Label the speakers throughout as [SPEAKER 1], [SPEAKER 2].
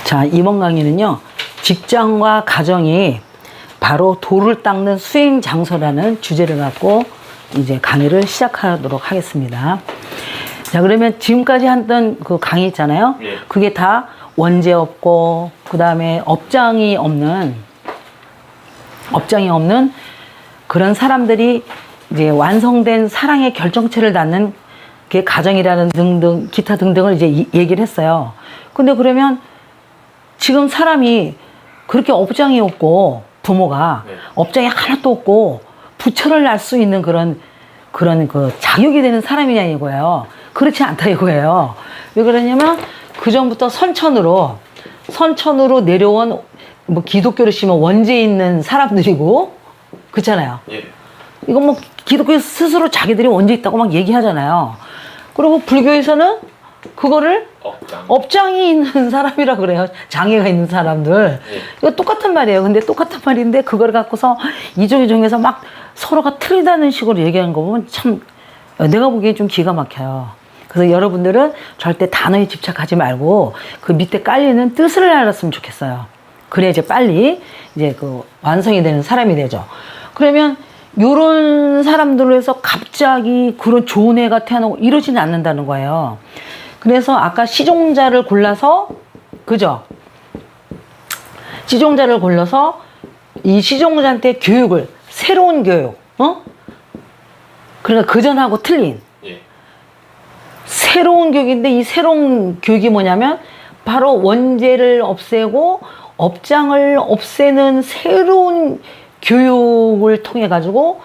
[SPEAKER 1] 자, 이번 강의는요, 직장과 가정이 바로 도를 닦는 수행 장소라는 주제를 갖고 이제 강의를 시작하도록 하겠습니다. 자, 그러면 지금까지 했던 그 강의 있잖아요.
[SPEAKER 2] 예.
[SPEAKER 1] 그게 다 원죄 없고, 그 다음에 업장이 없는 그런 사람들이 이제 완성된 사랑의 결정체를 낳는 게 가정이라는 등등, 기타 등등을 이제 얘기를 했어요. 근데 그러면 지금 사람이 그렇게 업장이 없고, 부모가
[SPEAKER 2] 네.
[SPEAKER 1] 업장이 하나도 없고, 부처를 낳을 수 있는 그런 그 자격이 되는 사람이냐 이거예요. 그렇지 않다 이거예요. 왜 그러냐면, 그전부터 선천으로 내려온, 뭐 기독교를 치면 원죄 있는 사람들이고, 그렇잖아요.
[SPEAKER 2] 예.
[SPEAKER 1] 이거 뭐 기독교 스스로 자기들이 원죄 있다고 막 얘기하잖아요. 그리고 불교에서는 그거를 업장이 있는 사람이라 그래요. 장애가 있는 사람들.
[SPEAKER 2] 예.
[SPEAKER 1] 이거 똑같은 말이에요. 근데 똑같은 말인데 그걸 갖고서 이종에서 막 서로가 틀리다는 식으로 얘기하는 거 보면 참 내가 보기엔 좀 기가 막혀요. 그래서 여러분들은 절대 단어에 집착하지 말고 그 밑에 깔리는 뜻을 알았으면 좋겠어요. 그래야 이제 빨리 이제 그 완성이 되는 사람이 되죠. 그러면 요런 사람들로 해서 갑자기 그런 좋은 애가 태어나고 이러지는 않는다는 거예요. 그래서 아까 시종자를 골라서, 그죠? 시종자를 골라서 이 시종자한테 교육을, 새로운 교육, 그러니까 그전하고 틀린
[SPEAKER 2] 예.
[SPEAKER 1] 새로운 교육인데, 이 새로운 교육이 뭐냐면 바로 원죄를 없애고 업장을 없애는 새로운 교육을 통해 가지고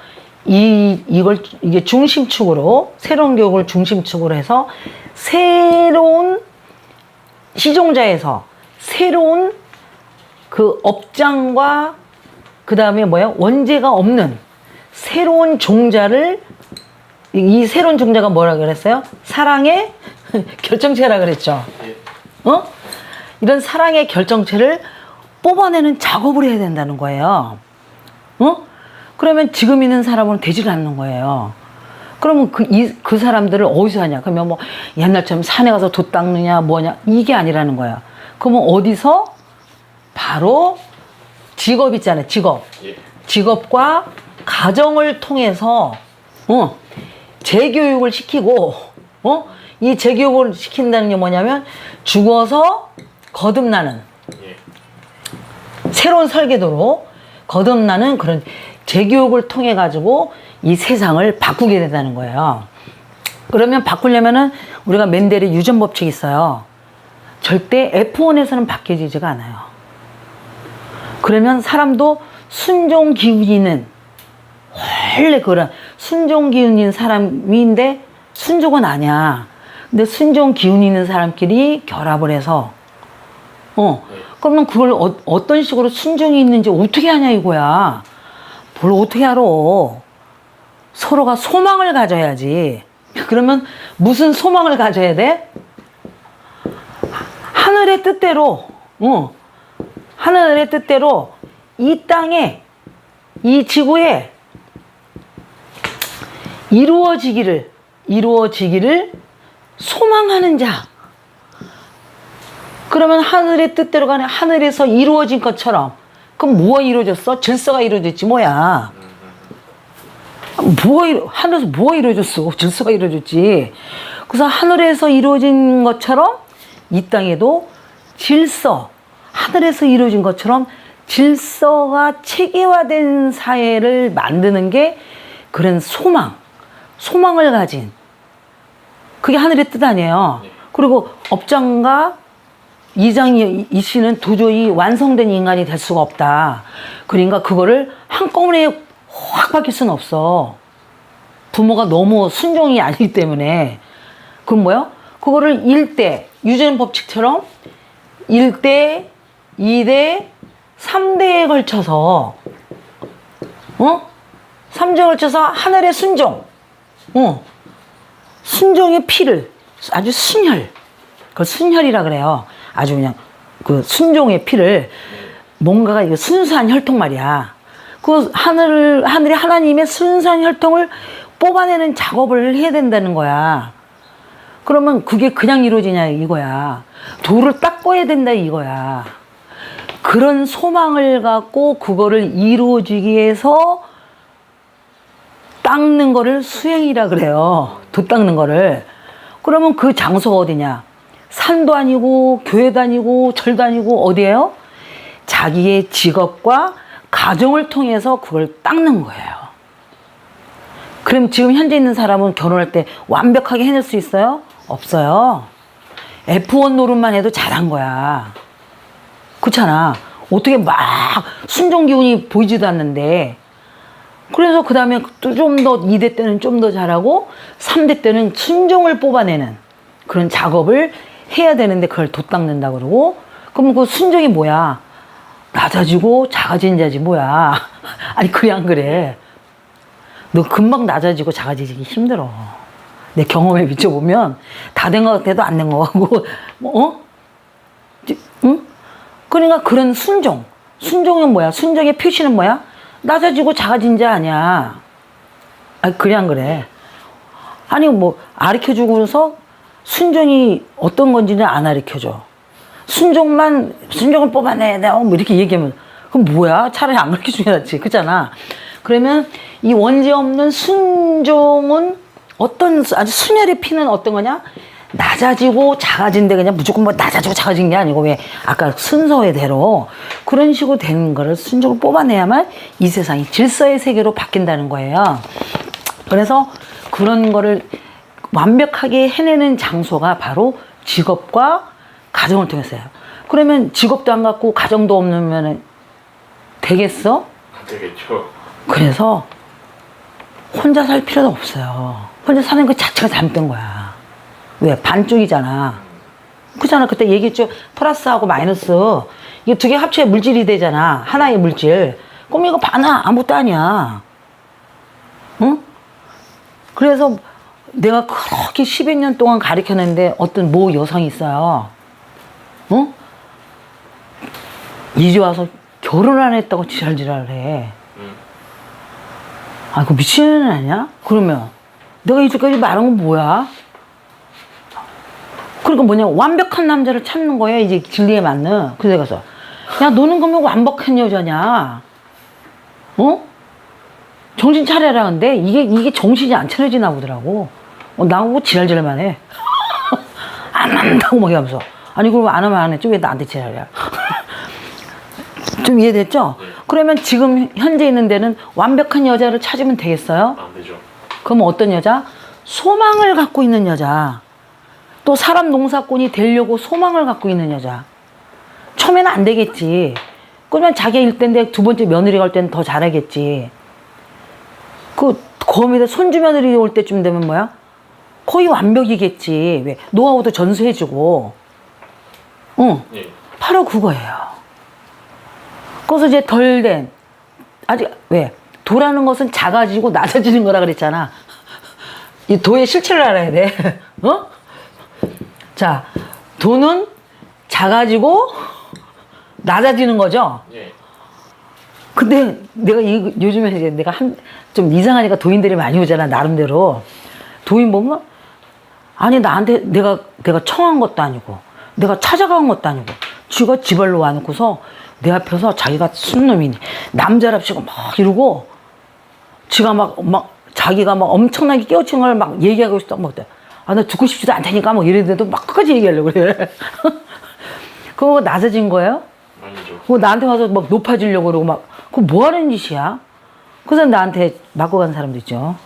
[SPEAKER 1] 이게 중심축으로, 새로운 교육을 중심축으로 해서 새로운 시종자에서 새로운 그 업장과 그 다음에 뭐야? 원죄가 없는 새로운 종자를, 이 새로운 종자가 뭐라 그랬어요? 사랑의 결정체라 그랬죠.
[SPEAKER 2] 예.
[SPEAKER 1] 이런 사랑의 결정체를 뽑아내는 작업을 해야 된다는 거예요. 그러면 지금 있는 사람은 되질 않는 거예요. 그러면 그 사람들을 어디서 하냐? 그러면 뭐 옛날처럼 산에 가서 돛 닦느냐, 뭐냐, 이게 아니라는 거야. 그러면 어디서? 바로 직업 있잖아요, 직업.
[SPEAKER 2] 예.
[SPEAKER 1] 직업과 가정을 통해서, 재교육을 시키고, 이 재교육을 시킨다는 게 뭐냐면, 죽어서 거듭나는,
[SPEAKER 2] 예.
[SPEAKER 1] 새로운 설계도로 거듭나는 그런 재교육을 통해 가지고 이 세상을 바꾸게 된다는 거예요. 그러면 바꾸려면은 우리가 맨델의 유전 법칙이 있어요. 절대 F1에서는 바뀌어지지가 않아요. 그러면 사람도 순종 기운이 있는, 원래 그런 순종 기운이 있는 사람인데 순종은 아니야. 근데 순종 기운이 있는 사람끼리 결합을 해서 그러면 그걸 어떤 식으로 순종이 있는지 어떻게 하냐 이거야. 뭘 어떻게 알아. 서로가 소망을 가져야지. 그러면 무슨 소망을 가져야 돼? 하늘의 뜻대로, 하늘의 뜻대로 이 땅에, 이 지구에 이루어지기를 소망하는 자. 그러면 하늘의 뜻대로 가는, 하늘에서 이루어진 것처럼, 그럼 뭐가 이루어졌어? 질서가 이루어졌지 뭐야. 하늘에서 뭐가 이루어졌어? 질서가 이루어졌지. 그래서 하늘에서 이루어진 것처럼 이 땅에도 질서, 하늘에서 이루어진 것처럼 질서가 체계화된 사회를 만드는 게 그런 소망을 가진, 그게 하늘의 뜻 아니에요. 그리고 업장과 이 씨는 도저히 완성된 인간이 될 수가 없다. 그러니까 그거를 한꺼번에 확 바뀔 수는 없어. 부모가 너무 순종이 아니기 때문에. 그건 뭐야? 그거를 1대, 유전 법칙처럼 1대, 2대, 3대에 걸쳐서, 3대에 걸쳐서 하늘의 순종, 순종의 피를, 아주 순혈, 그걸 순혈이라 그래요. 아주 그냥 그 순종의 피를, 뭔가가 이거 순수한 혈통 말이야. 그 하늘이 하나님의 순수한 혈통을 뽑아내는 작업을 해야 된다는 거야. 그러면 그게 그냥 이루어지냐 이거야. 도를 닦아야 된다 이거야. 그런 소망을 갖고 그거를 이루어지기 위해서 닦는 거를 수행이라 그래요. 도 닦는 거를. 그러면 그 장소가 어디냐? 산도 아니고 교회도 아니고 절도 아니고 어디예요? 자기의 직업과 가정을 통해서 그걸 닦는 거예요. 그럼 지금 현재 있는 사람은 결혼할 때 완벽하게 해낼 수 있어요? 없어요. F1 노릇만 해도 잘한 거야. 그렇잖아. 어떻게 막 순종 기운이 보이지도 않는데. 그래서 그 다음에 또 좀 더 2대 때는 좀 더 잘하고 3대 때는 순종을 뽑아내는 그런 작업을 해야 되는데 그걸 도 닦는다 그러고. 그럼 그 순종이 뭐야? 낮아지고 작아진 자지 뭐야. 아니 그래 안 그래? 너 금방 낮아지고 작아지기 힘들어. 내 경험에 비춰보면 다 된 것 같아도 안 된 것 같고 응? 그러니까 그런 순종. 순종은 뭐야? 순종의 표시는 뭐야? 낮아지고 작아진 자 아니야. 아니 그래 안 그래? 아니 뭐 가르쳐주고서 순종이 어떤 건지는 안 가르쳐줘. 순종을 뽑아내야 돼. 뭐 이렇게 얘기하면 그럼 뭐야? 차라리 안 가르쳐주는 게 낫지. 그렇잖아. 그러면 이 원죄 없는 순종은 어떤 아주 순혈이 피는 어떤 거냐? 낮아지고 작아진데 그냥 무조건 뭐 낮아지고 작아진 게 아니고 왜 아까 순서의 대로 그런 식으로 되는 거를 순종을 뽑아내야만 이 세상이 질서의 세계로 바뀐다는 거예요. 그래서 그런 거를 완벽하게 해내는 장소가 바로 직업과 가정을 통해서요. 그러면 직업도 안 갖고 가정도 없으면 되겠어?
[SPEAKER 2] 안 되겠죠.
[SPEAKER 1] 그래서 혼자 살 필요도 없어요. 혼자 사는 것 자체가 잘못된 거야. 왜? 반쪽이잖아. 그잖아. 그때 얘기했죠. 플러스하고 마이너스. 이게 두 개 합쳐야 물질이 되잖아. 하나의 물질. 그럼 이거 반아 아무것도 아니야. 응? 그래서 내가 그렇게 10여 년 동안 가르쳤는데 어떤 모 여성이 있어요. 응? 이제 와서 결혼 안 했다고 지랄지랄 해. 아, 그 미친년 아니야? 그러면 내가 이제까지 말한 건 뭐야? 그러니까 뭐냐, 완벽한 남자를 찾는 거야, 이제 진리에 맞는. 그래서 가서 야, 너는 그러면 완벽한 여자냐? 어? 정신 차려라. 근데 이게 정신이 안 차려지나 보더라고. 나하고 지랄지랄만 해. 안 한다고 막 하면서. 아니 그럼 안 하면 안 했지 왜 나한테 지랄이야? 좀 이해됐죠?
[SPEAKER 2] 네.
[SPEAKER 1] 그러면 지금 현재 있는 데는 완벽한 여자를 찾으면 되겠어요?
[SPEAKER 2] 안 되죠.
[SPEAKER 1] 그럼 어떤 여자? 소망을 갖고 있는 여자. 또 사람 농사꾼이 되려고 소망을 갖고 있는 여자. 처음에는 안 되겠지. 그러면 자기가 1대인데 두 번째 며느리 갈 때는 더 잘하겠지. 그 거기다 손주 며느리 올 때쯤 되면 뭐야? 거의 완벽이겠지. 왜? 노하우도 전수해주고. 응.
[SPEAKER 2] 예.
[SPEAKER 1] 바로 그거예요. 그래서 이제 덜 된, 아직, 왜? 도라는 것은 작아지고 낮아지는 거라 그랬잖아. 이 도의 실체를 알아야 돼. 어? 자, 도는 작아지고 낮아지는 거죠?
[SPEAKER 2] 예.
[SPEAKER 1] 근데 내가 요즘에 이제 내가 좀 이상하니까 도인들이 많이 오잖아, 나름대로. 도인 보면, 아니, 나한테 내가 청한 것도 아니고, 내가 찾아간 것도 아니고, 쥐가 지발로 와놓고서 내 앞에서 자기가 순놈이니, 남자랍시고 막 이러고, 지가 자기가 막 엄청나게 깨우친 걸 막 얘기하고 있어. 막, 아, 나 듣고 싶지도 않다니까, 막 이랬는데도 막 끝까지 얘기하려고 그래. 그거 낮아진 거예요?
[SPEAKER 2] 아니죠.
[SPEAKER 1] 그거 나한테 와서 막 높아지려고 그러고 막, 그거 뭐 하는 짓이야? 그래서 나한테 맞고 간 사람도 있죠.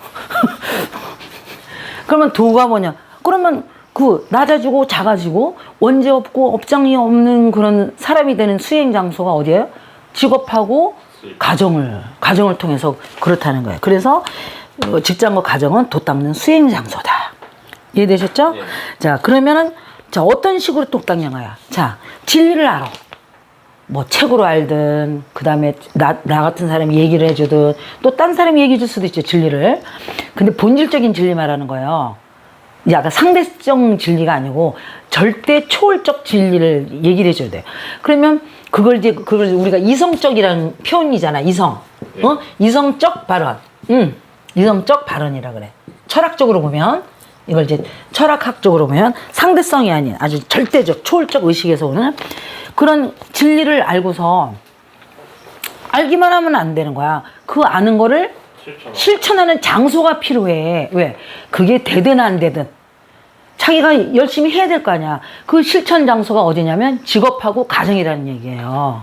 [SPEAKER 1] 그러면 도가 뭐냐? 그러면 그 낮아지고 작아지고 원죄 없고 업장이 없는 그런 사람이 되는 수행 장소가 어디예요? 직업하고 가정을 통해서 그렇다는 거예요. 그래서 직장과 가정은 도 닦는 수행 장소다. 이해되셨죠?
[SPEAKER 2] 네.
[SPEAKER 1] 자, 그러면은 자, 어떤 식으로 도 닦는 거야? 자, 진리를 알아. 뭐 책으로 알든 그다음에 나 같은 사람이 얘기를 해주든 또 딴 사람이 얘기해 줄 수도 있죠, 진리를. 근데 본질적인 진리 말하는 거예요. 약간 상대적 진리가 아니고 절대 초월적 진리를 얘기를 해줘야 돼. 그러면 그걸 우리가 이성적이라는 표현이잖아. 이성.
[SPEAKER 2] 네.
[SPEAKER 1] 이성적 발언. 이성적 발언이라 그래. 철학적으로 보면 이걸 이제 철학학적으로 보면 상대성이 아닌 아주 절대적, 초월적 의식에서 오는 그런 진리를 알고서 알기만 하면 안 되는 거야. 그 아는 거를 실천하는 장소가 필요해. 왜? 그게 되든 안 되든. 자기가 열심히 해야 될 거 아니야. 그 실천 장소가 어디냐면 직업하고 가정이라는 얘기예요.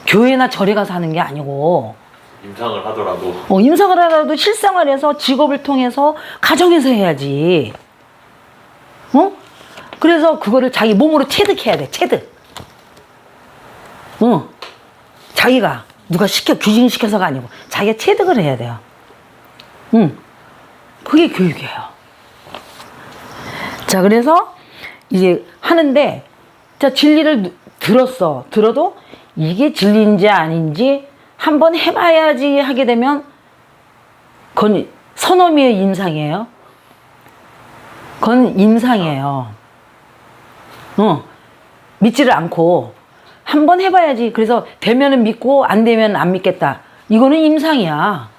[SPEAKER 1] 교회나 절에 가서 하는 게 아니고.
[SPEAKER 2] 임상을 하더라도.
[SPEAKER 1] 임상을 하더라도 실생활에서 직업을 통해서 가정에서 해야지. 그래서 그거를 자기 몸으로 체득해야 돼. 체득. 자기가 누가 규정시켜서가 아니고 자기가 체득을 해야 돼요. 그게 교육이에요. 자, 그래서 이제 하는데, 자, 진리를 들어도 이게 진리인지 아닌지 한번 해봐야지 하게 되면 그건 선어미의 임상이에요. 그건 임상이에요. 믿지를 않고 한번 해봐야지. 그래서 되면은 믿고 안 되면 안 믿겠다. 이거는 임상이야.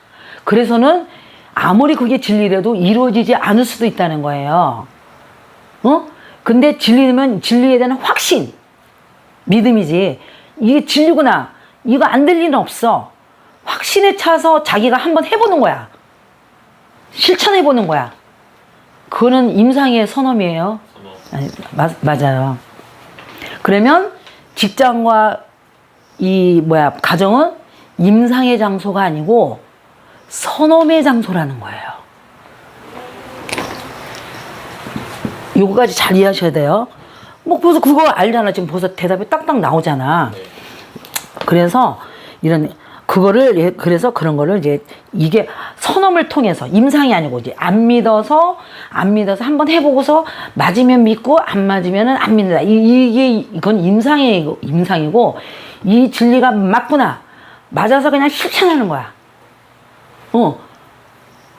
[SPEAKER 1] 그래서는 아무리 그게 진리라도 이루어지지 않을 수도 있다는 거예요. 근데 진리면 진리에 대한 확신, 믿음이지. 이게 진리구나. 이거 안 될 리는 없어. 확신에 차서 자기가 한번 해보는 거야. 실천해보는 거야. 그거는 임상의 선언이에요. 아니, 맞아요. 그러면 직장과 가정은 임상의 장소가 아니고 선언의 장소라는 거예요. 요거까지 잘 이해하셔야 돼요. 뭐 벌써 그거 알잖아. 지금 벌써 대답이 딱딱 나오잖아. 그래서 그래서 그런 거를 이제 이게 선언을 통해서 임상이 아니고 이제 안 믿어서 한번 해보고서 맞으면 믿고 안 맞으면은 안 믿는다. 이건 임상이고 이 진리가 맞구나. 맞아서 그냥 실천하는 거야.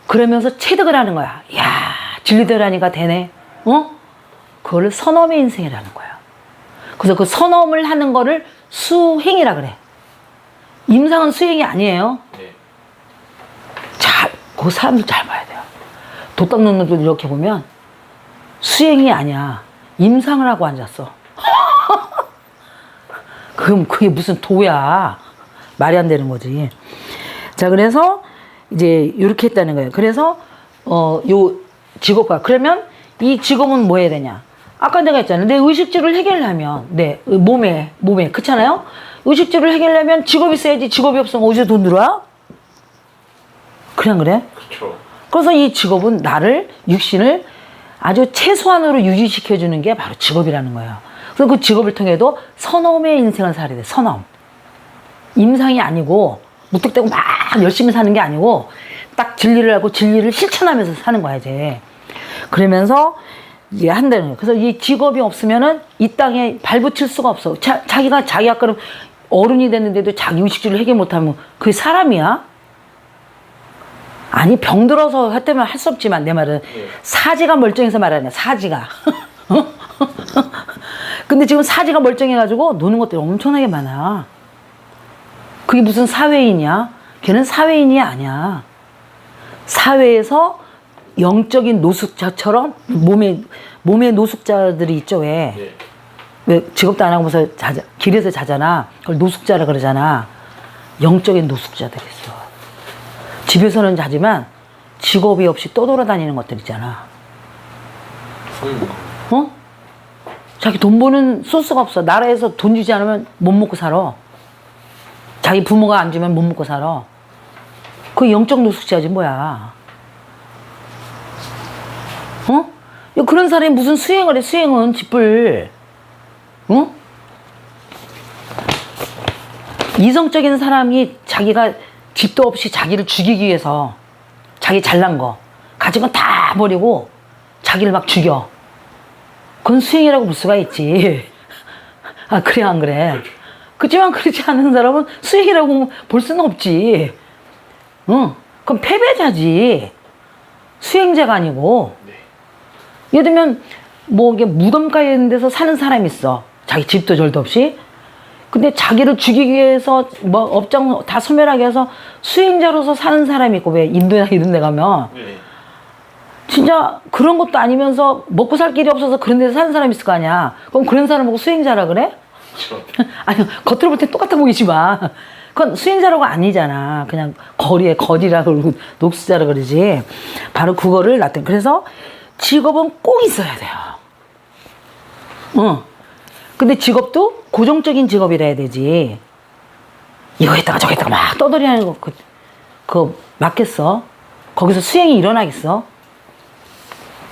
[SPEAKER 1] 그러면서 체득을 하는 거야. 야, 진리대로라니까 되네. 그거를 선엄의 인생이라는 거야. 그래서 그 선엄을 하는 거를 수행이라 그래. 임상은 수행이 아니에요.
[SPEAKER 2] 네.
[SPEAKER 1] 그 사람들 잘 봐야 돼요. 도 닦는 놈들 이렇게 보면 수행이 아니야. 임상을 하고 앉았어. 그럼 그게 무슨 도야. 말이 안 되는 거지. 자, 그래서 이제 이렇게 했다는 거예요. 그래서 요 직업과 그러면 이 직업은 뭐 해야 되냐? 아까 내가 했잖아. 내 의식주를 해결하면 내 몸에 그렇잖아요. 의식주를 해결하면 직업이 있어야지. 직업이 없으면 어디서 돈 들어와? 그냥 그래?
[SPEAKER 2] 그렇죠.
[SPEAKER 1] 그래서 이 직업은 나를 육신을 아주 최소한으로 유지시켜주는 게 바로 직업이라는 거예요. 그래서 그 직업을 통해도 선엄의 인생을 살아야 돼. 선엄. 임상이 아니고 무턱대고 막 열심히 사는 게 아니고 딱 진리를 알고 진리를 실천하면서 사는 거야 이제. 그러면서 이제 한다는 거예요. 그래서 이 직업이 없으면은 이 땅에 발붙일 수가 없어. 자기 아까는 어른이 됐는데도 자기 의식주를 해결 못하면 그게 사람이야? 아니, 병들어서 했다면 할 수 없지만 내 말은 사지가 멀쩡해서 말하네. 사지가. 근데 지금 사지가 멀쩡해가지고 노는 것들이 엄청나게 많아. 그게 무슨 사회인이야? 걔는 사회인이 아니야. 사회에서 영적인 노숙자처럼 몸에 노숙자들이 있죠. 왜 직업도 안 하고 길에서 자잖아. 그걸 노숙자라 그러잖아. 영적인 노숙자들이 있어. 집에서는 자지만 직업이 없이 떠돌아다니는 것들 있잖아. 자기 돈 버는 소스가 없어. 나라에서 돈 주지 않으면 못 먹고 살아. 자기 부모가 안 주면 못 먹고 살아. 그 영적 노숙자지 뭐야. 그런 사람이 무슨 수행을 해. 수행은 짓불. 이성적인 사람이 자기가 집도 없이 자기를 죽이기 위해서 자기 잘난 거 가진 건 다 버리고 자기를 막 죽여. 그건 수행이라고 볼 수가 있지. 아, 그래 안 그래? 그렇지만 그렇지 않은 사람은 수행이라고 볼 수는 없지. 그럼 패배자지. 수행자가 아니고. 예를 들면 뭐 이게 무덤가에 있는 데서 사는 사람이 있어. 자기 집도 절도 없이. 근데 자기를 죽이기 위해서 뭐 업장 다 소멸하게 해서 수행자로서 사는 사람이 있고, 왜 인도나 이런 데 가면 진짜 그런 것도 아니면서 먹고 살 길이 없어서 그런 데서 사는 사람이 있을 거 아니야. 그럼 그런 사람 보고 수행자라 그래?
[SPEAKER 2] 그렇죠.
[SPEAKER 1] 아니, 겉으로 볼 때 똑같아 보이지만 그건 수행자라고 아니잖아. 그냥 거리에 거리라 그러고 녹수자라 그러지. 바로 그거를 나타내. 그래서 직업은 꼭 있어야 돼요. 근데 직업도 고정적인 직업이라 해야 되지. 이거 했다가 저거 했다가 막 떠돌이하는 거 그거 맞겠어? 거기서 수행이 일어나겠어?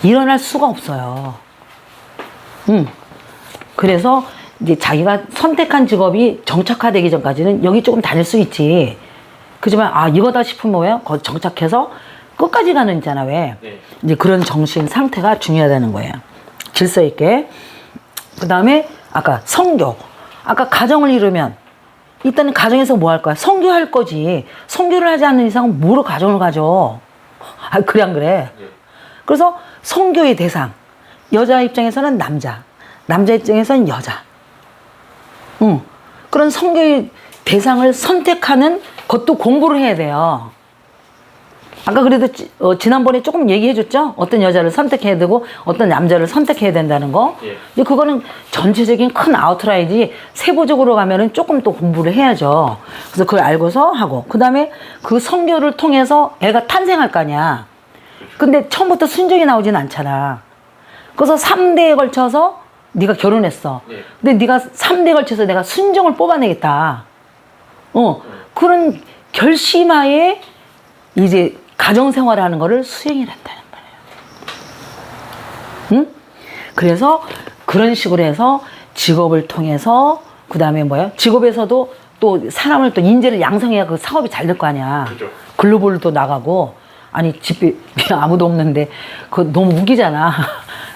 [SPEAKER 1] 일어날 수가 없어요. 그래서 이제 자기가 선택한 직업이 정착화되기 전까지는 여기 조금 다닐 수 있지. 그지만 아 이거다 싶으면 뭐야? 거기 정착해서 끝까지 가는 있잖아 왜?
[SPEAKER 2] 네.
[SPEAKER 1] 이제 그런 정신 상태가 중요하다는 거예요. 질서 있게. 그 다음에 아까 성교. 아까 가정을 이루면 일단은 가정에서 뭐 할 거야? 성교할 거지. 성교를 하지 않는 이상은 뭐로 가정을 가져? 아 그래 안 그래?
[SPEAKER 2] 네.
[SPEAKER 1] 그래서 성교의 대상. 여자 입장에서는 남자. 남자 입장에서는 여자. 그런 성교의 대상을 선택하는 것도 공부를 해야 돼요. 아까 그래도 지난번에 조금 얘기해 줬죠? 어떤 여자를 선택해야 되고 어떤 남자를 선택해야 된다는 거.
[SPEAKER 2] 예.
[SPEAKER 1] 근데 그거는 전체적인 큰 아웃라인이지 세부적으로 가면은 조금 또 공부를 해야죠. 그래서 그걸 알고서 하고 그 다음에 그 성교를 통해서 애가 탄생할 거 아니야. 근데 처음부터 순종이 나오진 않잖아. 그래서 3대에 걸쳐서 네가 결혼했어.
[SPEAKER 2] 네.
[SPEAKER 1] 근데 네가 3대에 걸쳐서 내가 순종을 뽑아내겠다. 그런 결심하에 이제 가정생활을 하는 거를 수행이란다는 거예요. 응? 그래서 그런 식으로 해서 직업을 통해서 그 다음에 뭐야? 직업에서도 또 사람을 또 인재를 양성해야 그 사업이 잘 될 거 아니야.
[SPEAKER 2] 그죠.
[SPEAKER 1] 글로벌도 나가고 아니 집에 아무도 없는데 그거 너무 웃기잖아.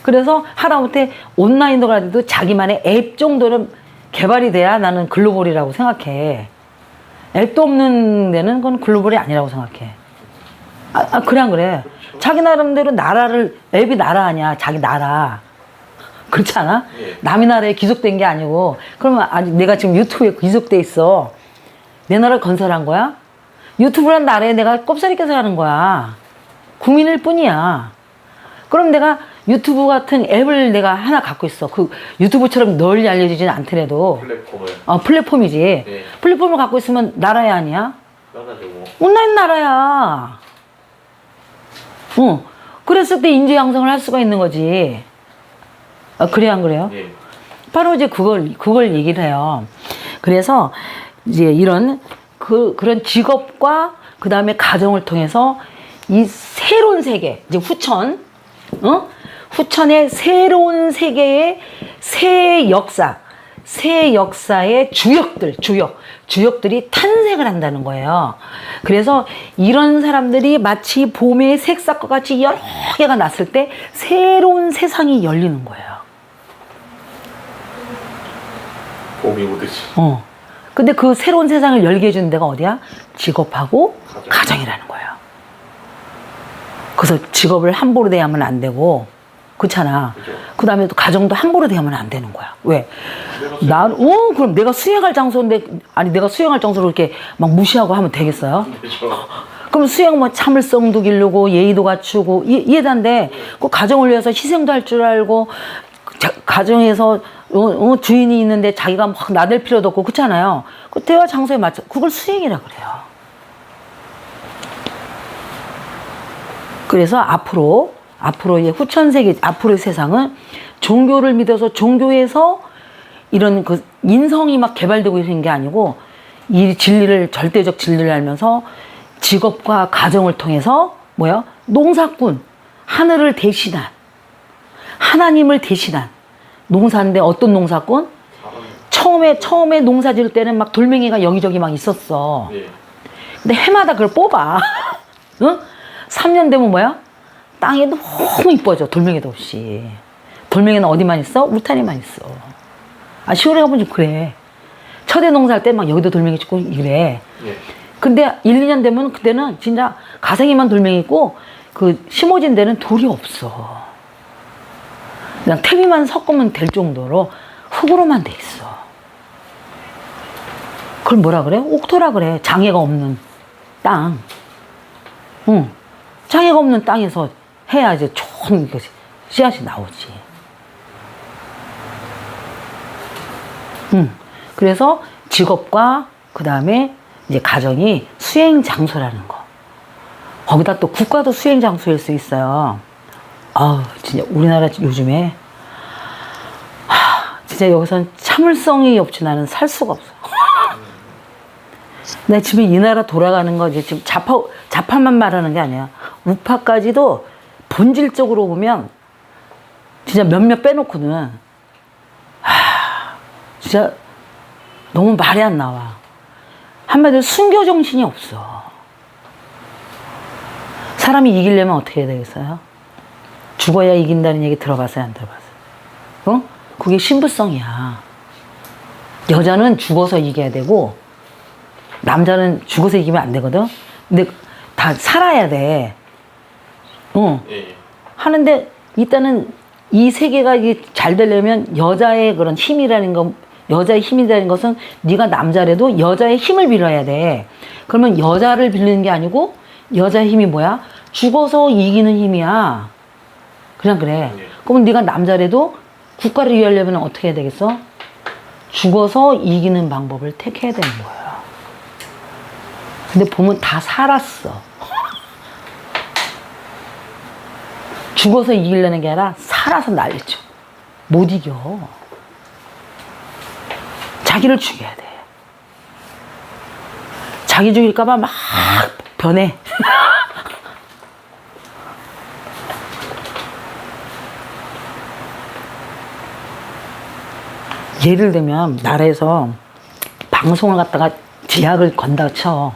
[SPEAKER 1] 그래서 하다못해 온라인도 가도 자기만의 앱 정도는 개발이 돼야 나는 글로벌이라고 생각해. 앱도 없는 데는 그건 글로벌이 아니라고 생각해. 그래 안 그래?
[SPEAKER 2] 그렇죠.
[SPEAKER 1] 자기 나름대로 나라를 앱이 나라 아니야. 자기 나라. 그렇지 않아?
[SPEAKER 2] 예.
[SPEAKER 1] 남의 나라에 귀속된 게 아니고 그러면 아직 내가 지금 유튜브에 귀속돼 있어. 내 나라를 건설한 거야? 유튜브란 나라에 내가 꼽사리 껴서 하는 거야. 국민일 뿐이야. 그럼 내가 유튜브 같은 앱을 내가 하나 갖고 있어. 그 유튜브처럼 널리 알려지지는 않더라도
[SPEAKER 2] 플랫폼을.
[SPEAKER 1] 플랫폼이지.
[SPEAKER 2] 네.
[SPEAKER 1] 플랫폼을 갖고 있으면 나라야 아니야?
[SPEAKER 2] 나가죠 뭐.
[SPEAKER 1] 온라인 나라야. 그랬을 때 인재 양성을 할 수가 있는 거지. 그래 안 그래요?
[SPEAKER 2] 예.
[SPEAKER 1] 바로 이제 그걸 얘기를 해요. 그래서 이제 이런 그런 직업과 그 다음에 가정을 통해서 이 새로운 세계, 이제 후천의 새로운 세계의 새 역사의 주역들이 탄생을 한다는 거예요. 그래서 이런 사람들이 마치 봄의 새싹과 같이 여러 개가 났을 때 새로운 세상이 열리는 거예요.
[SPEAKER 2] 봄이 오듯이.
[SPEAKER 1] 근데 그 새로운 세상을 열게 해주는 데가 어디야? 직업하고 가정이라는 거예요. 그래서 직업을 함부로 대하면 안 되고, 그렇잖아.
[SPEAKER 2] 그죠.
[SPEAKER 1] 그 다음에 또 가정도 함부로 대하면 안 되는 거야. 왜?
[SPEAKER 2] 내가
[SPEAKER 1] 그럼 내가 수행할 장소인데, 아니, 내가 수행할 장소를 이렇게 막 무시하고 하면 되겠어요?
[SPEAKER 2] 그죠.
[SPEAKER 1] 그럼 수행 뭐 참을성도 기르고, 예의도 갖추고, 이해단데, 그 가정을 위해서 희생도 할 줄 알고, 가정에서, 주인이 있는데 자기가 막 나댈 필요도 없고, 그렇잖아요. 그 대화 장소에 맞춰, 그걸 수행이라 그래요. 그래서 앞으로의 후천세계, 앞으로의 세상은 종교를 믿어서 종교에서 이런 그 인성이 막 개발되고 있는 게 아니고 이 진리를, 절대적 진리를 알면서 직업과 가정을 통해서 뭐야? 농사꾼, 하늘을 대신한, 하나님을 대신한 농사인데 어떤 농사꾼? 처음에 농사 지을 때는 막 돌멩이가 여기저기 막 있었어.
[SPEAKER 2] 예.
[SPEAKER 1] 근데 해마다 그걸 뽑아. 응? 3년 되면 뭐야? 땅이 너무 이뻐져. 돌멩이도 없이. 돌멩이는 어디만 있어? 울타리만 있어. 시골에 가보면 좀 그래. 첫해 농사할 때 막 여기도 돌멩이 있고 이래.
[SPEAKER 2] 예.
[SPEAKER 1] 근데 1, 2년 되면 그때는 진짜 가생이만 돌멩이 있고 그 심어진 데는 돌이 없어. 그냥 퇴비만 섞으면 될 정도로 흙으로만 돼 있어. 그걸 뭐라 그래? 옥토라 그래. 장애가 없는 땅. 응. 장애가 없는 땅에서 해야 이제 좋은 것이 씨앗이 나오지. 그래서 직업과 그 다음에 이제 가정이 수행 장소라는 거. 거기다 또 국가도 수행 장소일 수 있어요. 아우, 진짜 우리나라 요즘에 진짜 여기선 참을성이 없지 나는 살 수가 없어. 나 지금 이 나라 돌아가는 거 이제 지금 좌파만 말하는 게 아니야. 우파까지도 본질적으로 보면 진짜 몇몇 빼놓고는 진짜 너무 말이 안 나와. 한마디로 순교 정신이 없어. 사람이 이기려면 어떻게 해야 되겠어요? 죽어야 이긴다는 얘기 들어봤어요, 안 들어봤어요? 어? 그게 신부성이야. 여자는 죽어서 이겨야 되고 남자는 죽어서 이기면 안 되거든. 근데 다 살아야 돼.
[SPEAKER 2] 예.
[SPEAKER 1] 하는데 일단은 이 세계가 이게 잘 되려면 여자의 그런 힘이라는 거, 여자의 힘이라는 것은 네가 남자라도 여자의 힘을 빌어야 돼. 그러면 여자를 빌리는 게 아니고 여자의 힘이 뭐야? 죽어서 이기는 힘이야. 그냥 그래.
[SPEAKER 2] 예.
[SPEAKER 1] 그러면 네가 남자라도 국가를 위하려면 어떻게 해야 되겠어? 죽어서 이기는 방법을 택해야 되는 거예요. 근데 보면 다 살았어. 죽어서 이기려는 게 아니라 살아서 난리쳐. 못 이겨. 자기를 죽여야 돼. 자기 죽일까봐 막 변해. 예를 들면 나라에서 방송을 갖다가 제약을 건다 쳐.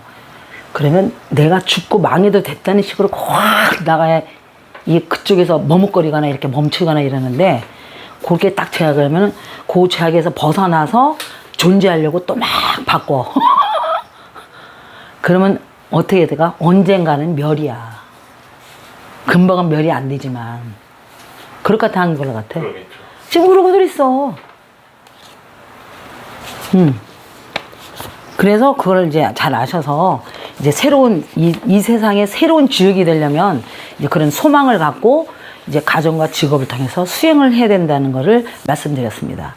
[SPEAKER 1] 그러면 내가 죽고 망해도 됐다는 식으로 확 나가야 이 그쪽에서 머뭇거리거나 이렇게 멈추거나 이러는데 그렇게 딱 제약을 하면은 그 제약에서 벗어나서 존재하려고 또 막 바꿔. 그러면 어떻게 돼가? 언젠가는 멸이야. 금방은 멸이 안 되지만 그럴 것 같아, 안 그럴 것 같아?
[SPEAKER 2] 그러겠죠.
[SPEAKER 1] 지금 그러고들 있어. 그래서 그걸 이제 잘 아셔서 이제 새로운 이 세상에 새로운 주역이 되려면 이제 그런 소망을 갖고 이제 가정과 직업을 통해서 수행을 해야 된다는 것을 말씀드렸습니다.